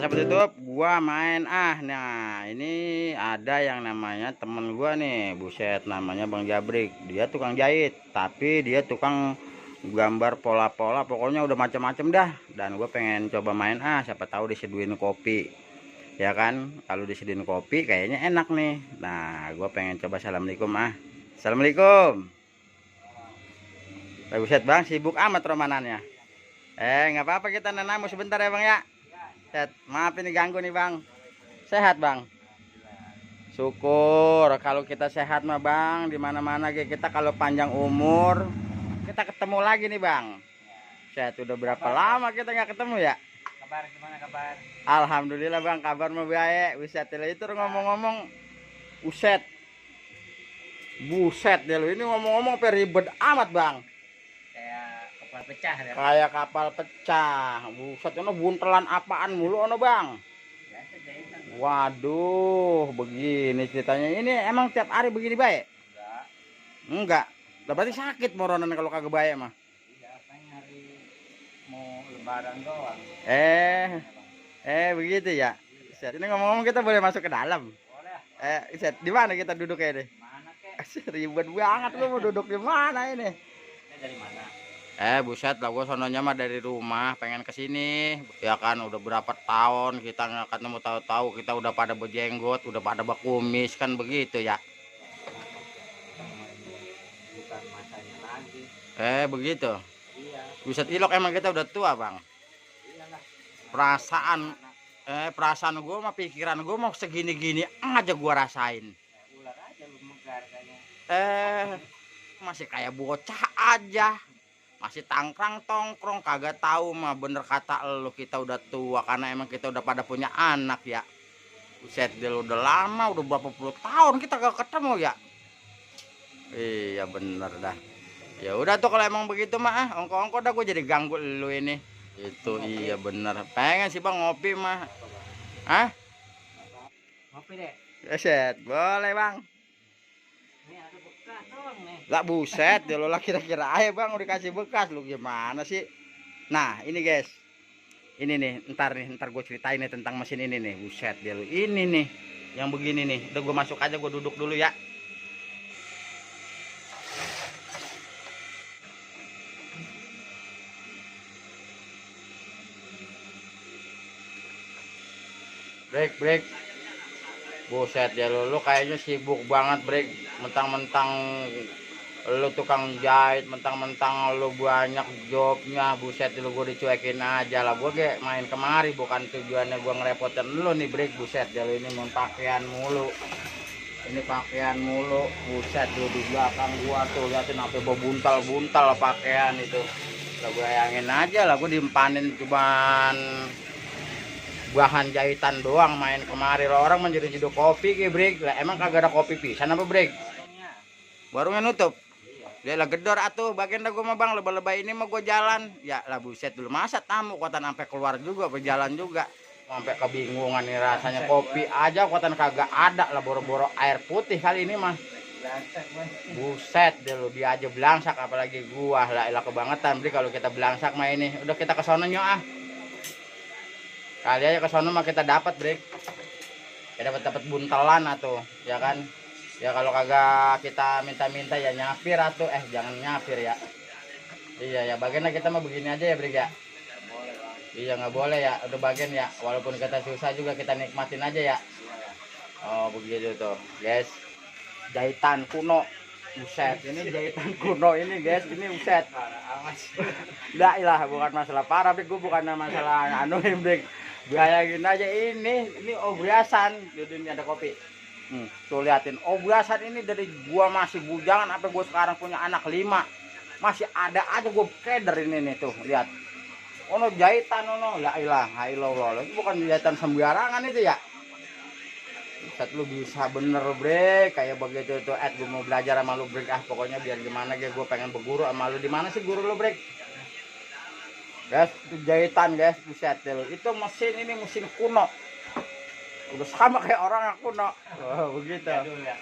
sahabat YouTube, gua main nah ini ada yang namanya temen gua nih, buset, namanya Bang Jabrik. Dia tukang jahit, tapi dia tukang gambar pola-pola, pokoknya udah macam-macam dah. Dan gue pengen coba main siapa tahu diseduin kopi, ya kan? Kalau diseduin kopi kayaknya enak nih. Nah, gue pengen coba. Assalamualaikum. Assalamualaikum. Buset Bang, sibuk amat romanannya. Nggak apa-apa, kita nenamu sebentar ya Bang ya. Maaf ini ganggu nih Bang. Sehat Bang? Syukur. Kalau kita sehat mah Bang, di mana-mana kita kalau panjang umur, kita ketemu lagi nih Bang. Set, udah berapa lama kita nggak ketemu ya? Kabar gimana kabar? Alhamdulillah Bang, kabar mah baik. Buset, itu ngomong-ngomong, buset. Buset deh lu, ini ngomong-ngomong ribet amat Bang. Kayak kapal pecah ya? Kayak kapal pecah. Buset, ini buntelan apaan mulu ono Bang? Biasa jahitan. Waduh, begini ceritanya. Ini emang tiap hari begini baik? Enggak. Enggak. Lah berarti sakit moronan kalau kagak baik mah. Iya, paling hari mau lebaran doang. Begitu ya. Set, ini ngomong-ngomong kita boleh masuk ke dalam. Boleh. Set, di mana kita duduknya nih? Mana kek? Ribet banget lu mau duduk di mana ini? Dari mana? Buset lah, gua sononya mah dari rumah pengen ke sini. Ya kan udah berapa tahun kita nggak ketemu, tahu-tahu kita udah pada berjenggot, udah pada berkumis kan begitu ya. Bukan masanya lagi. Begitu. Iya. Buset ilok, emang kita udah tua Bang. Iyalah. Perasaan gue mah, pikiran gue mau segini-gini aja gue rasain. Ular aja lu megar kayaknya. Masih kayak bocah aja. Masih tangkrang tongkrong, kagak tahu mah bener kata lu, kita udah tua karena emang kita udah pada punya anak ya. Buset dia, udah lama, udah berapa puluh tahun kita gak ketemu ya. Iya bener dah. Ya udah tuh kalau emang begitu mah ongko-ongko dah, gue jadi ganggu lu ini. Itu iya bener. Pengen sih Bang ngopi mah. Ngopi deh. Buset, boleh Bang. Ini ada bekas doang nih. Lah buset, ya lo lah kira-kira aja Bang udah kasih bekas, lu gimana sih? Nah, ini guys. Ini nih, ntar gue ceritain nih tentang mesin ini nih. Buset dia lu. Ini nih, yang begini nih. Udah gue masuk aja, gue duduk dulu ya. Break. Buset ya lu kayaknya sibuk banget Break. Mentang-mentang lu tukang jahit, mentang-mentang lu banyak jobnya. Buset lu, gue dicuekin aja lah. Gue kayak main kemari, bukan tujuannya gue ngerepotin lu nih Break. Buset ya lu, ini mau pakaian mulu. Ini pakaian mulu. Buset lu, di belakang gua tuh liatin sampai berbuntal-buntal pakaian itu. Lah gue bayangin aja lah, gue diempanin cuman bahan jahitan doang main kemari. Orang menjadi judul kopi ke Break. Lah emang kagak ada kopi pisan apa Break? Warungnya nutup. Dia lah gedor atuh, bagian dah gua mah Bang, lebay-lebay ini mah gua jalan. Ya lah buset dulu, masa tamu kuatan sampai keluar juga, berjalan juga. Sampai kebingungan nih rasanya, kopi aja kuatan kagak ada lah, boro-boro air putih kali ini mah. Buset deh lu, dia aja belangsak apalagi gua. Lah elah kebangetan Break kalau kita belangsak mah ini. Udah kita ke sono nyo Kali aja ke sono mah kita dapat Break. Ya dapat buntelan atau ya kan. Ya kalau kagak kita minta-minta ya nyapir atau jangan nyapir ya. Iya ya, bagiannya kita mah begini aja ya Break ya. Iya nggak boleh ya, udah bagian ya. Walaupun kita susah juga kita nikmatin aja ya. Oh begitu tuh guys. Jahitan kuno. Buset, ini jahitan kuno ini guys, ini buset. Enggak lah, bukan masalah parah Break, gue bukan masalah Break. Bayangin aja ini obrasan. Jadi ini ada kopi. Tuh liatin, obrasan ini dari gua masih bujangan sampai gua sekarang punya anak 5. Masih ada aja gua keder ini nih tuh, lihat. Ono jahitan ono, la ilaha illallah. Itu bukan jahitan sembarangan itu ya. Saat lu bisa bener Break, kayak begitu tuh gua mau belajar sama lu Break, pokoknya biar gimana gua pengen berguru sama lu. Di mana sih guru lu Break? Guys, itu jahitan guys, buset lu. Itu mesin ini mesin kuno. Udah sama kayak orang yang kuno. Oh, begitu. Jadul ya.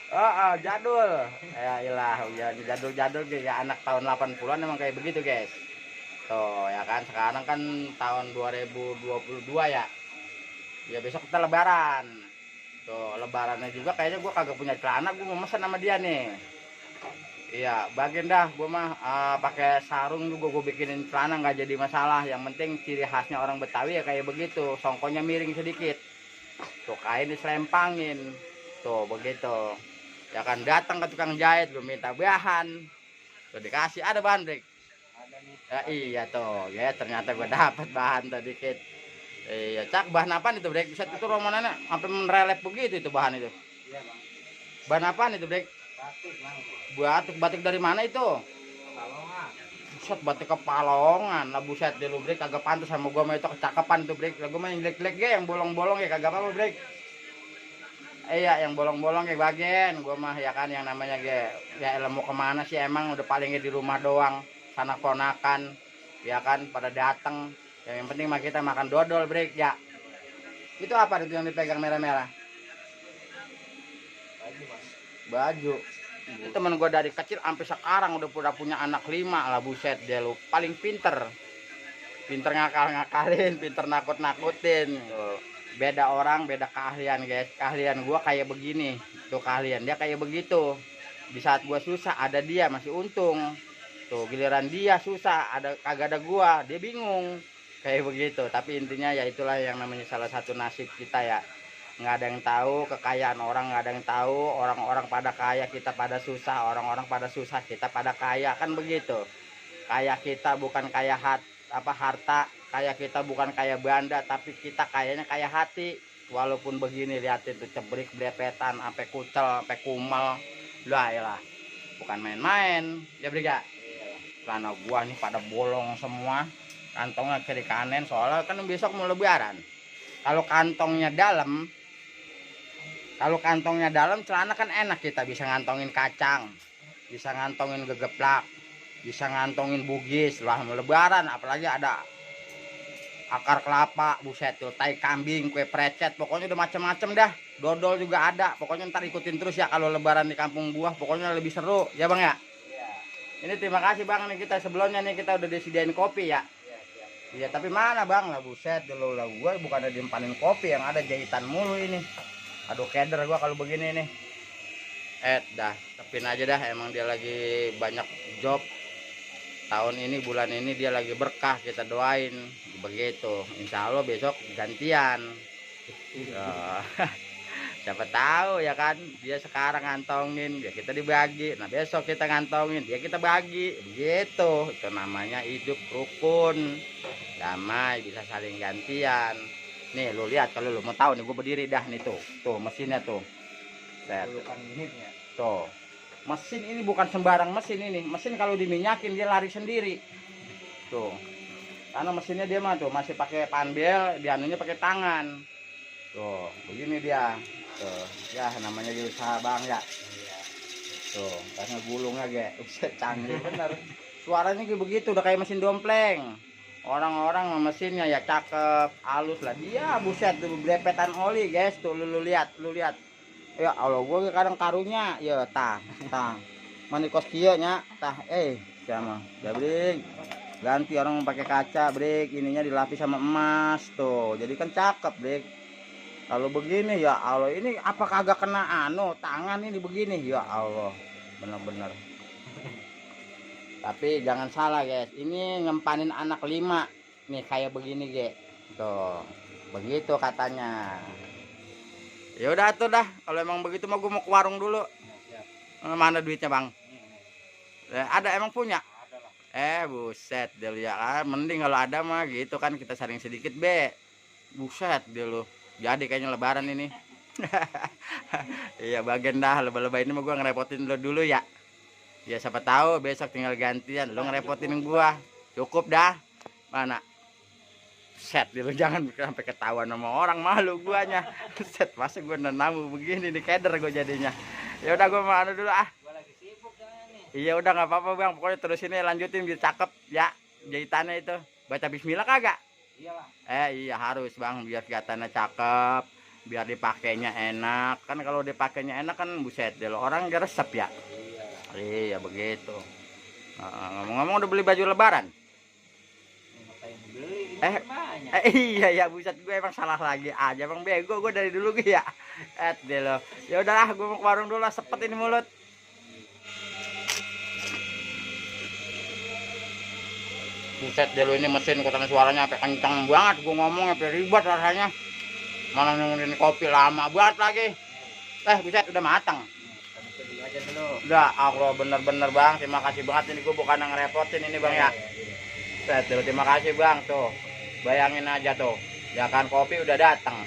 Jadul. Ya ilah, ya jadul-jadul ya, anak tahun 80-an emang kayak begitu, guys. Tuh, ya kan sekarang kan tahun 2022 ya. Ya besok kita lebaran. Tuh lebarannya juga kayaknya gue kagak punya celana, gue mau mesen sama dia nih. Iya, bagian dah gue mah pakai sarung juga gue bikinin celana nggak jadi masalah. Yang penting ciri khasnya orang Betawi ya kayak begitu, songkonya miring sedikit. Tuh kain diselempangin. Tuh begitu. Ya kan datang ke tukang jahit, gue minta bahan. Tuh dikasih ada bahan, Brik. Ada nih. Ya iya tuh, ya ternyata gue dapat bahan tadi dikit. Iya, cak bahan apaan itu, Brik? Bisa itu romananya sampai menrelep begitu itu bahan itu. Iya bang. Bahan apaan itu, Brik? Batik bang. Batik dari mana itu? Kalongan. Buset, batik Kepalongan lah, buset deh lu, Brik, kagak pantas sama gua mah itu, kecakapan tuh, Brik. Lah gua mah yang jelek-jelek ge, yang bolong-bolong ya kagak apa-apa, Brik. Iya, yang bolong-bolong kayak bagian gua mah ya kan, yang namanya ge ya ilmu kemana sih emang, udah palingnya di rumah doang, sana ponakan ya kan pada dateng. Yang penting mah kita makan dodol, Brik ya. Itu apa itu yang dipegang merah-merah? Baju bang. Baju. Itu temen gue dari kecil sampai sekarang udah punya anak 5 lah, buset dia lu, paling pinter ngakal-ngakalin, pinter nakut-nakutin. Tuh. Beda orang beda keahlian, guys. Keahlian gue kayak begini, tuh keahlian dia kayak begitu. Di saat gue susah ada dia, masih untung. Tuh giliran dia susah kagak ada gua, dia bingung kayak begitu. Tapi intinya ya itulah yang namanya salah satu nasib kita ya. Nggak ada yang tahu kekayaan orang, nggak ada yang tahu orang-orang pada kaya kita pada susah, orang-orang pada susah kita pada kaya, kan begitu. Kaya kita bukan kaya harta, kaya kita bukan kaya banda, tapi kita kayanya kaya hati. Walaupun begini, lihat itu cebrik blepetan sampai kucel sampai kumal lah ya, bukan main-main ya, Brik ya. Karena gua nih pada bolong semua, kantongnya kiri kanan, soalnya kan besok mau lebaran. Kalau kantongnya dalam celana kan enak, kita bisa ngantongin kacang, bisa ngantongin gegeplak, bisa ngantongin bugis lah mau lebaran. Apalagi ada akar kelapa, buset tuh, tai kambing, kue precet, pokoknya udah macem-macem dah. Dodol juga ada, pokoknya ntar ikutin terus ya kalau lebaran di kampung gua, pokoknya lebih seru ya bang ya. Iya. Ini terima kasih bang nih, kita sebelumnya nih kita udah disediain kopi ya. Iya, tapi mana bang lah, buset dulu lah, gua bukan ada diempanin kopi, yang ada jahitan mulu ini. Aduh keder gua kalau begini nih. Dah tepin aja dah, emang dia lagi banyak job tahun ini, bulan ini dia lagi berkah, kita doain begitu. Insya Allah besok gantian. Siapa tahu ya kan, dia sekarang ngantongin ya kita dibagi, nah besok kita ngantongin ya kita bagi begitu. Itu namanya hidup rukun, damai, bisa saling gantian. Nih lu lihat, kalau lu mau tahu nih, gue berdiri dah nih, tuh mesinnya tuh. Tuh mesin ini bukan sembarang mesin, ini mesin kalau diminyakin dia lari sendiri tuh, karena mesinnya dia mah tuh masih pakai panbel, dianunya pakai tangan tuh, begini dia tuh ya, namanya di usaha bang ya. Tuh karena gulungnya ge canggih bener, suaranya kayak begitu, udah kayak mesin dompleng. Orang-orang mesinnya ya cakep, halus lah dia, buset tuh blepetan oli, guys. Tuh lu lihat ya Allah, gue kadang karunya ya tah manikos kieu nya tah sama ya, Brik, ganti orang pakai kaca, Brik, ininya dilapis sama emas tuh, jadi kan cakep, Brik. Kalau begini ya Allah, ini apa kagak kena tangan ini begini ya Allah, bener-bener. Tapi jangan salah, guys, ini ngempanin anak 5 nih kayak begini, tuh begitu katanya. Ya udah tuh dah, kalau emang begitu mah gue mau ke warung dulu. Mana duitnya bang? Ada, emang punya? Buset dia lu ya, mending kalau ada mah gitu kan, kita saring sedikit buset dia lu, jadi kayaknya lebaran ini. Iya bagian dah, leba-leba ini mah gue ngerepotin lo dulu ya. Ya siapa tahu besok tinggal gantian, lo ngerepotin gua. Cukup dah. Mana? Set dulu, jangan sampai ketahuan sama orang, malu guanya. Set, masa gua nenamu begini nih, keder gua jadinya. Ya udah gua mau dulu ah. Gua lagi sibuk nih. Iya udah nggak apa-apa bang, pokoknya terus ini lanjutin biar cakep ya jahitannya itu. Baca bismillah kagak? Iyalah. Iya harus bang, biar kelihatannya cakep, biar dipakainya enak. Kan kalau dipakainya enak kan buset deh, orang dia resep ya. Iya begitu. Ngomong-ngomong udah beli baju lebaran? beli banyak. Iya ya, buset, gue emang salah lagi aja, emang bego gue dari dulu gue ya. Deh lo. Ya udahlah, gue mau ke warung dulu lah, sepet ini mulut. Buset deh lo, ini mesin kotanya suaranya sampai kencang banget, gue ngomong sampai ribet rasanya. Malah nungguin kopi lama banget lagi. Buset, udah matang. Kami dulu aja dulu. Udah, Allah bener-bener bang, terima kasih banget ini, gue bukan ngerepotin ini bang ya. Buset deh, terima kasih bang tuh. Bayangin aja tuh, ya kan kopi udah datang.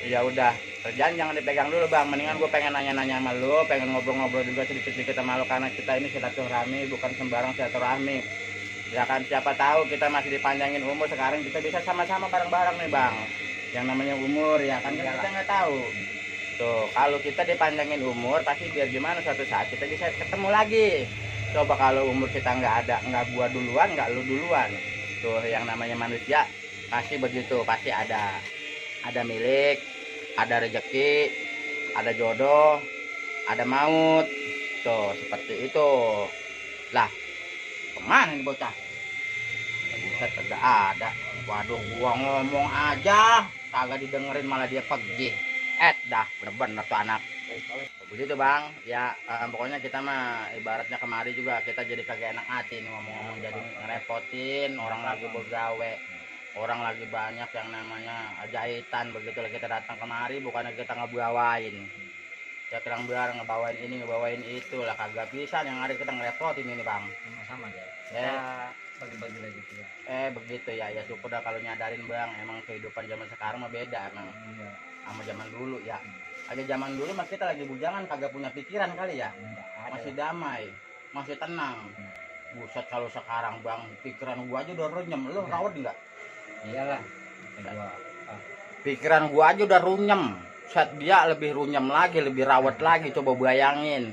Ya udah, kerjaan jangan dipegang dulu bang. Mendingan gue pengen nanya-nanya sama lu, pengen ngobrol-ngobrol juga sedikit-sedikit sama lu, karena kita ini silaturahmi, bukan sembarang silaturahmi. Ya kan, siapa tahu kita masih dipanjangin umur, sekarang kita bisa sama-sama bareng-bareng nih bang. Yang namanya umur ya kan, kita nggak tahu. Tuh, kalau kita dipanjangin umur, pasti biar gimana suatu saat kita bisa ketemu lagi. Coba kalau umur kita nggak ada, nggak gua duluan, nggak lu duluan. Tuh, yang namanya manusia pasti begitu, pasti ada milik, ada rezeki, ada jodoh, ada maut. Tuh, seperti itu. Lah, kemana nih bocah? Buset, kagak ada. Waduh, gua ngomong aja kagak didengerin, malah dia pergi. Dah, bener-bener tuh anak. Begitu bang, ya pokoknya kita mah ibaratnya kemari juga kita jadi kagak enak hati nih ngomong-ngomong, jadi ngerepotin orang lagi begawe, orang lagi banyak yang namanya jahitan. Begitu lah kita datang kemari, bukannya kita ngebawain ya, kerang biar ngebawain ini ngebawain itu lah, kagak bisa. Yang hari kita ngerepotin ini bang. Sama aja. Ya, bagi-bagi lagi tuh. Begitu ya, ya syukur dah kalau nyadarin bang, emang kehidupan zaman sekarang mah beda emang. Sama zaman dulu ya. Ada zaman dulu mas kita lagi bujangan, kagak punya pikiran kali ya, masih damai, masih tenang. Buset, kalau sekarang bang, pikiran gua aja udah runyem. Lu rawat nggak? Iyalah. Pikiran gua aja udah runyem. Set, dia lebih runyem lagi, lebih rawat lagi. Coba bayangin.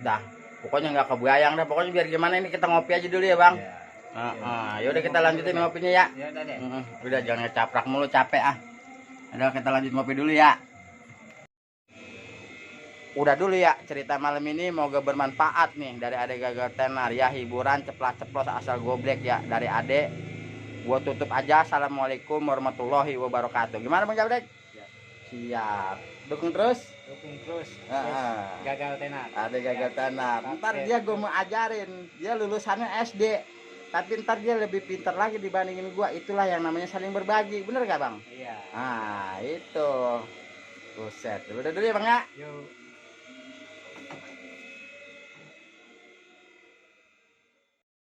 Dah, pokoknya nggak kebayang dah. Pokoknya biar gimana ini kita ngopi aja dulu ya bang. Yaudah kita lanjutin ngopinya ya. Udah jangan ngecaprak mulu, capek ah. Udah kita lanjut ngopi dulu ya. Udah dulu ya cerita malam ini, moga bermanfaat nih dari Ade Gagal Tenar ya, hiburan ceplas-ceplos asal goblek ya dari Ade. Gua tutup aja. Assalamualaikum warahmatullahi wabarakatuh. Gimana Bang Jablek? Ya. Siap. Dukung terus. Gagal Tenar. Ade Gagal Tenar. Ntar dia gua mau ajarin, dia lulusannya SD, tapi ntar dia lebih pintar lagi dibandingin gua. Itulah yang namanya saling berbagi, bener gak bang? Iya. Itu. Buset, udah dulu ya bang ya. Yuk.